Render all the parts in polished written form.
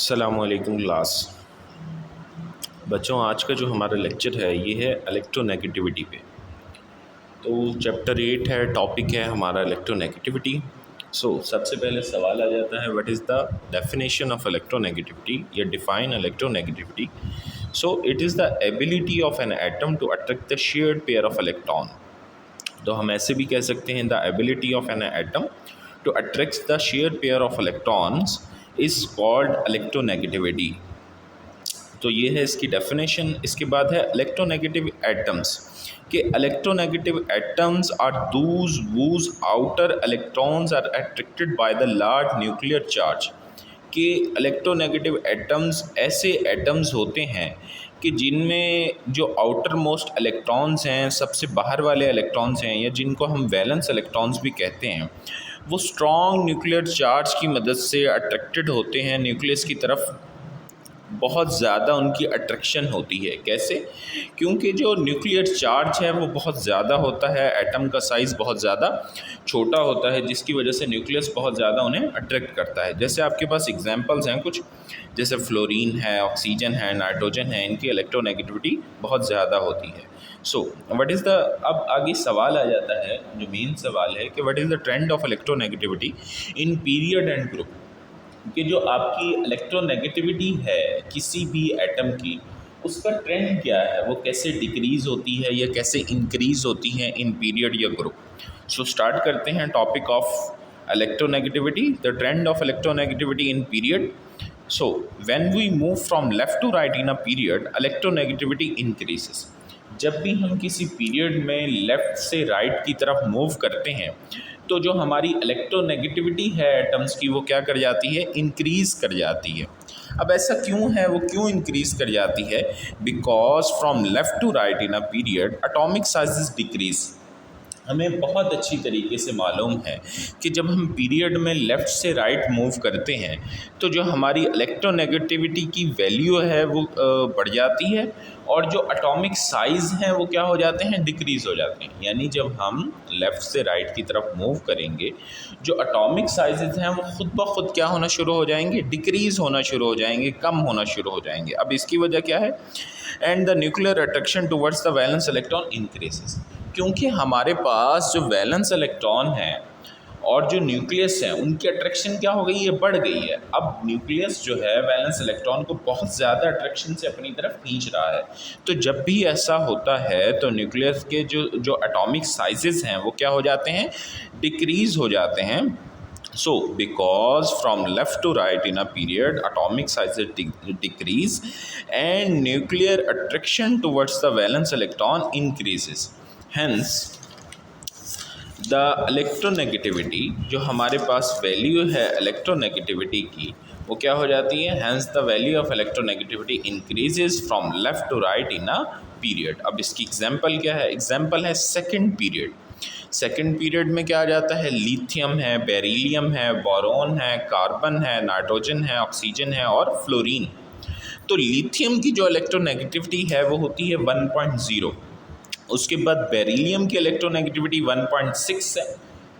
अस्सलामुअलैकुम क्लास। बच्चों, आज का जो हमारा लेक्चर है ये है इलेक्ट्रोनेगेटिविटी पे। तो चैप्टर 8 है, टॉपिक है हमारा इलेक्ट्रोनेगेटिविटी। सबसे पहले सवाल आ जाता है, what is the definition of electronegativity या define electronegativity. It is the ability of an atom to attract the shared pair of electron. तो हम ऐसे भी कह सकते हैं, the ability of an atom to attract the shared pair of electrons is called electronegativity. तो ये है इसकी डेफिनेशन। इसके बाद है इलेक्ट्रोनेगेटिव एटम्स कि electronegative atoms are those whose outer electrons are attracted by the large nuclear charge. कि electronegative atoms ऐसे एटम्स होते हैं कि जिनमें जो आउटर मोस्ट इलेक्ट्रॉन्स हैं, सबसे बाहर वाले इलेक्ट्रॉन्स हैं, या जिनको हम वैलेंस इलेक्ट्रॉन्स भी कहते हैं, वो स्ट्रॉन्ग न्यूक्लियर चार्ज की मदद से अट्रैक्टेड होते हैं न्यूक्लियस की तरफ। बहुत ज़्यादा उनकी अट्रैक्शन होती है। कैसे? क्योंकि जो न्यूक्लियर चार्ज है वो बहुत ज़्यादा होता है, एटम का साइज़ बहुत ज़्यादा छोटा होता है, जिसकी वजह से न्यूक्लियस बहुत ज़्यादा उन्हें अट्रैक्ट करता है। जैसे आपके पास एग्जांपल्स हैं कुछ, जैसे फ्लोरीन है, ऑक्सीजन है, नाइट्रोजन है, इनकी इलेक्ट्रोनेगेटिविटी बहुत ज़्यादा होती है। व्हाट इज़ द, अब आगे सवाल आ जाता है, जो मेन सवाल है कि what is the trend of electronegativity in period and group. कि जो आपकी इलेक्ट्रोनेगेटिविटी है किसी भी एटम की, उसका ट्रेंड क्या है, वो कैसे डिक्रीज़ होती है या कैसे इंक्रीज़ होती है इन पीरियड या ग्रुप। स्टार्ट करते हैं topic of electronegativity, the trend of electronegativity in period. When we move from left to right in a period, electronegativity increases. जब भी हम किसी पीरियड में लेफ़्ट से राइट की तरफ मूव करते हैं, तो जो हमारी इलेक्ट्रोनेगेटिविटी है एटम्स की, वो क्या कर जाती है, इंक्रीज़ कर जाती है। अब ऐसा क्यों है, वो क्यों इंक्रीज़ कर जाती है? Because from left to right in a period atomic sizes decrease. हमें बहुत अच्छी तरीके से मालूम है कि जब हम पीरियड में लेफ़्ट से राइट मूव करते हैं, तो जो हमारी इलेक्ट्रोनेगेटिविटी की वैल्यू है वो बढ़ जाती है, और जो एटॉमिक साइज़ हैं वो क्या हो जाते हैं, डिक्रीज़ हो जाते हैं। यानी जब हम लेफ़्ट से राइट की तरफ मूव करेंगे, जो एटॉमिक साइज़ हैं वो ख़ुद ब खुद क्या होना शुरू हो जाएंगे, डिक्रीज़ होना शुरू हो जाएंगे, कम होना शुरू हो जाएंगे। अब इसकी वजह क्या है? And the nuclear attraction towards the valence electron increases. क्योंकि हमारे पास जो वैलेंस इलेक्ट्रॉन है और जो न्यूक्लियस है, उनकी अट्रैक्शन क्या हो गई है, बढ़ गई है। अब न्यूक्लियस जो है वैलेंस इलेक्ट्रॉन को बहुत ज़्यादा अट्रैक्शन से अपनी तरफ खींच रहा है। तो जब भी ऐसा होता है तो न्यूक्लियस के जो एटॉमिक साइजेस हैं वो क्या हो जाते हैं, डिक्रीज़ हो जाते हैं। Because from left to right in a period, atomic sizes decrease and nuclear attraction towards the valence electron increases. Hence, the electronegativity, जो हमारे पास वैल्यू है इलेक्ट्रोनेगेटिविटी की, वो क्या हो जाती है, hence the value of electronegativity increases from left to right in a period। अब इसकी एग्जाम्पल क्या है? एग्जाम्पल है सेकेंड पीरियड। सेकेंड पीरियड में क्या आ जाता है, लिथियम है, बेरिलियम है, बोरॉन है, कार्बन है, नाइट्रोजन है, ऑक्सीजन है और फ्लोरीन। तो लिथियम की जो इलेक्ट्रोनेगेटिविटी है वो होती है 1.0। उसके बाद बेरिलियम की इलेक्ट्रोनेगेटिविटी 1.6 है,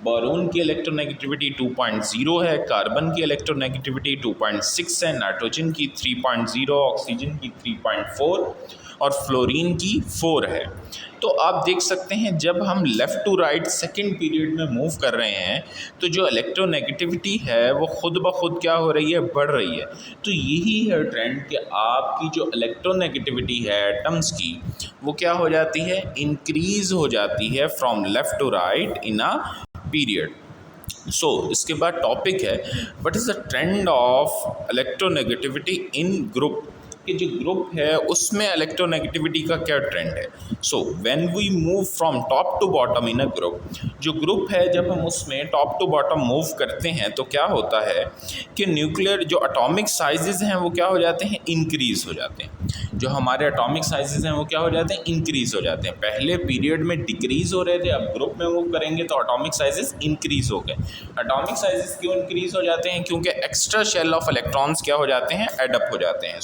बोरॉन की इलेक्ट्रोनेगेटिविटी 2.0 है, कार्बन की इलेक्ट्रोनेगेटिविटी 2.6 है, नाइट्रोजन की 3.0, ऑक्सीजन की 3.4 और फ्लोरीन की 4 है। तो आप देख सकते हैं जब हम left to right second period में मूव कर रहे हैं, तो जो इलेक्ट्रोनेगेटिविटी है वो ख़ुद ब खुद क्या हो रही है, बढ़ रही है। तो यही है ट्रेंड कि आपकी जो इलेक्ट्रोनेगेटिविटी है एटम्स की, वो क्या हो जाती है, इंक्रीज़ हो जाती है from left to right in a period. इसके बाद टॉपिक है, what is the trend of electronegativity in group. कि जो ग्रुप है उसमें इलेक्ट्रोनेगेटिविटी का क्या ट्रेंड है। When we move from top to bottom in a group, जो ग्रुप है जब हम उसमें टॉप टू बॉटम मूव करते हैं तो क्या होता है कि न्यूक्लियर जो एटॉमिक साइजेस हैं वो क्या हो जाते हैं, इंक्रीज़ हो जाते हैं। जो हमारे एटॉमिक साइजेस हैं वो क्या हो जाते हैं, इंक्रीज़ हो जाते हैं। पहले पीरियड में डिक्रीज़ हो रहे थे, अब ग्रुप में मूव करेंगे तो एटॉमिक साइजेस इंक्रीज़ हो गए। एटॉमिक साइजेस क्यों इंक्रीज़ हो जाते हैं? क्योंकि एक्स्ट्रा शेल ऑफ इलेक्ट्रॉन्स क्या हो जाते हैं, एडअप हो जाते हैं।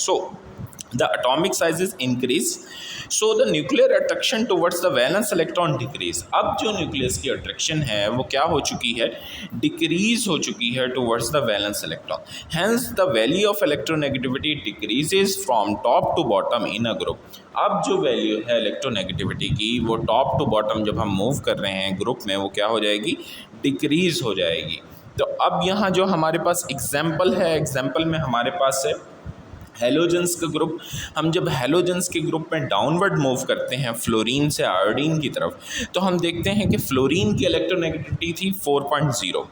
the atomic sizes increase, so the nuclear attraction towards the valence electron decrease. अब जो न्यूक्लियस की अट्रैक्शन है वो क्या हो चुकी है, डिक्रीज हो चुकी है towards the valence electron. Hence the value of electronegativity decreases from top to bottom in a group. अब जो वैल्यू है इलेक्ट्रोनेगेटिविटी की वो टॉप टू बॉटम जब हम मूव कर रहे हैं ग्रुप में वो क्या हो जाएगी, डिक्रीज हो जाएगी. तो अब यहाँ जो हमारे पास एग्जाम्पल है, एग्जाम्पल में हमारे पास है हेलोजेंस का ग्रुप. हम जब हेलोजेंस के ग्रुप में डाउनवर्ड मूव करते हैं फ्लोरीन से आयोडीन की तरफ, तो हम देखते हैं कि फ्लोरीन की इलेक्ट्रोनेगेटिविटी थी 4.0,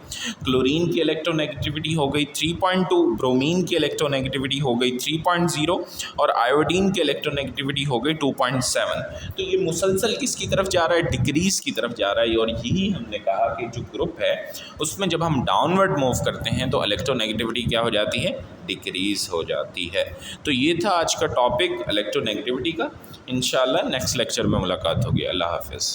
क्लोरीन की इलेक्ट्रोनेगेटिविटी हो गई 3.2, ब्रोमीन की इलेक्ट्रोनेगेटिविटी हो गई 3.0 और आयोडीन की इलेक्ट्रोनेगेटिविटी हो गई 2.7. तो ये मुसलसल किसकी तरफ जा रहा है, डिक्रीज की तरफ जा रहा है. और यही हमने कहा कि जो ग्रुप है उसमें जब हम डाउनवर्ड मूव करते हैं तो इलेक्ट्रोनेगेटिविटी क्या हो जाती है, डिक्रीज हो जाती है. तो ये था आज का टॉपिक इलेक्ट्रोनेगेटिविटी का. इंशाल्लाह नेक्स्ट लेक्चर में मुलाकात होगी. अल्लाह हाफ़िज़.